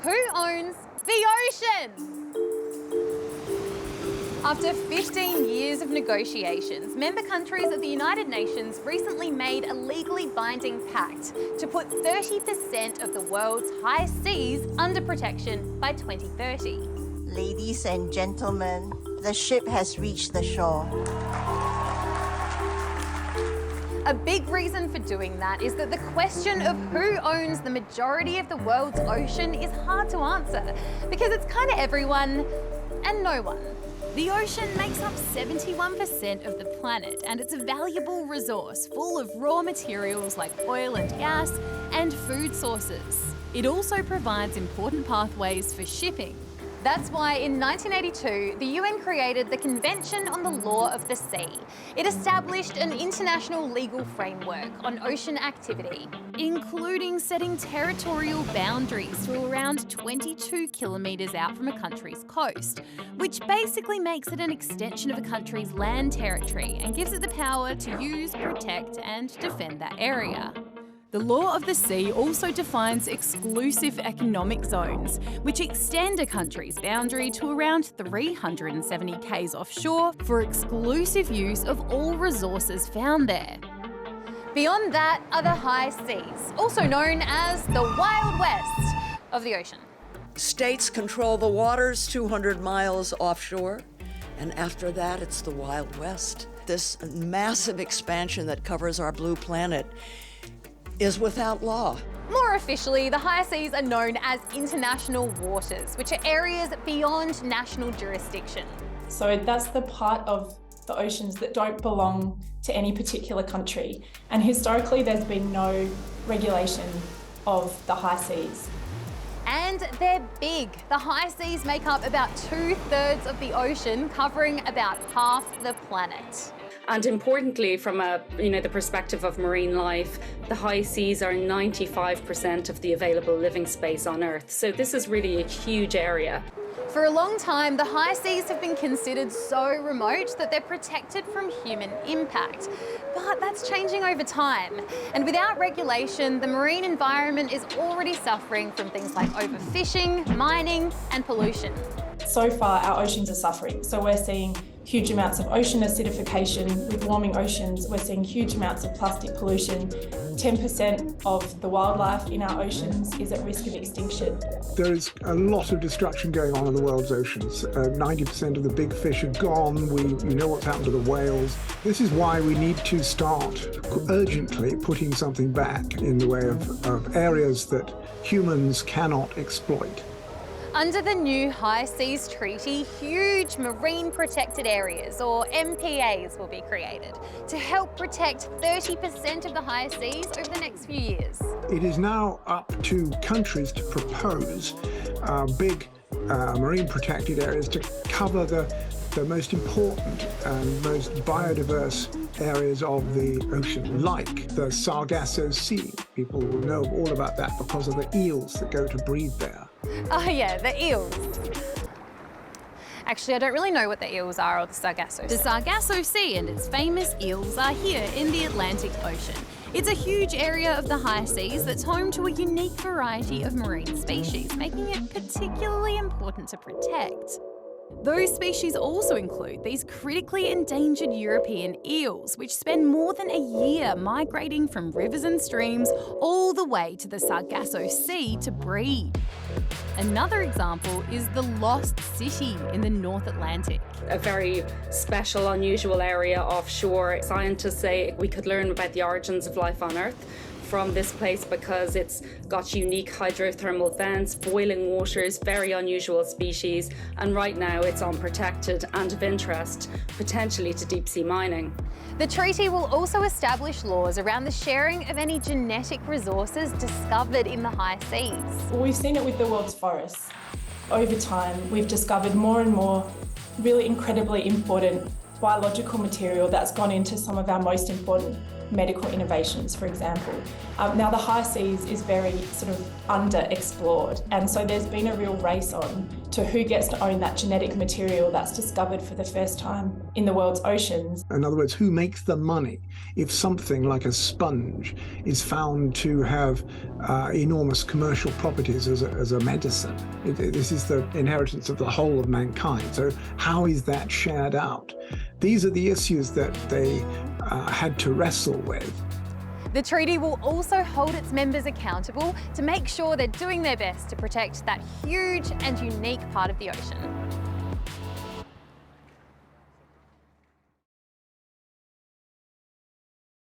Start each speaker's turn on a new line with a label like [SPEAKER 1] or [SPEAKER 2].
[SPEAKER 1] Who owns the ocean? After 15 years of negotiations, member countries of the United Nations recently made a legally binding pact to put 30% of the world's high seas under protection by 2030.
[SPEAKER 2] Ladies and gentlemen, the ship has reached the shore.
[SPEAKER 1] A big reason for doing that is that the question of who owns the majority of the world's ocean is hard to answer because it's kind of everyone and no one. The ocean makes up 71% of the planet, and it's a valuable resource full of raw materials like oil and gas and food sources. It also provides important pathways for shipping. That's why in 1982, the UN created the Convention on the Law of the Sea. It established an international legal framework on ocean activity, including setting territorial boundaries to around 22 kilometres out from a country's coast, which basically makes it an extension of a country's land territory and gives it the power to use, protect and defend that area. The Law of the Sea also defines exclusive economic zones, which extend a country's boundary to around 370 k's offshore for exclusive use of all resources found there. Beyond that are the high seas, also known as the Wild West of the ocean.
[SPEAKER 3] States control the waters 200 miles offshore, and after that, it's the Wild West. This massive expansion that covers our blue planet is without law.
[SPEAKER 1] More officially, the high seas are known as international waters, which are areas beyond national jurisdiction.
[SPEAKER 4] So that's the part of the oceans that don't belong to any particular country. And historically, there's been no regulation of the high seas.
[SPEAKER 1] And they're big. The high seas make up about 2/3 of the ocean, covering about half the planet.
[SPEAKER 5] And importantly, from the perspective of marine life, the high seas are 95% of the available living space on Earth. So this is really a huge area.
[SPEAKER 1] For a long time, the high seas have been considered so remote that they're protected from human impact. But that's changing over time. And without regulation, the marine environment is already suffering from things like overfishing, mining, and pollution.
[SPEAKER 4] So far, our oceans are suffering. So we're seeing huge amounts of ocean acidification. With warming oceans, we're seeing huge amounts of plastic pollution. 10% of the wildlife in our oceans is at risk of extinction.
[SPEAKER 6] There is a lot of destruction going on in the world's oceans. 90% of the big fish are gone. We know what's happened to the whales. This is why we need to start urgently putting something back in the way of areas that humans cannot exploit.
[SPEAKER 1] Under the new High Seas Treaty, huge marine protected areas, or MPAs, will be created to help protect 30% of the high seas over the next few years.
[SPEAKER 6] It is now up to countries to propose big marine protected areas to cover the most important and most biodiverse areas of the ocean, like the Sargasso Sea. People will know all about that because of the eels that go to breed there.
[SPEAKER 1] Oh yeah, the eels. Actually, I don't really know what the eels are or the Sargasso Sea. The Sargasso Sea and its famous eels are here in the Atlantic Ocean. It's a huge area of the high seas that's home to a unique variety of marine species, making it particularly important to protect. Those species also include these critically endangered European eels, which spend more than a year migrating from rivers and streams all the way to the Sargasso Sea to breed. Another example is the Lost City in the North Atlantic.
[SPEAKER 5] A very special, unusual area offshore. Scientists say we could learn about the origins of life on Earth from this place because it's got unique hydrothermal vents, boiling waters, very unusual species, and right now it's unprotected and of interest, potentially to deep sea mining.
[SPEAKER 1] The treaty will also establish laws around the sharing of any genetic resources discovered in the high seas.
[SPEAKER 4] Well, we've seen it with the world's forests. Over time, we've discovered more and more really incredibly important biological material that's gone into some of our most important medical innovations, for example. Now the high seas is very sort of underexplored, and so there's been a real race on to who gets to own that genetic material that's discovered for the first time in the world's oceans.
[SPEAKER 6] In other words, who makes the money if something like a sponge is found to have enormous commercial properties as a medicine? This is the inheritance of the whole of mankind. So how is that shared out? These are the issues that they had to wrestle with.
[SPEAKER 1] The treaty will also hold its members accountable to make sure they're doing their best to protect that huge and unique part of the ocean.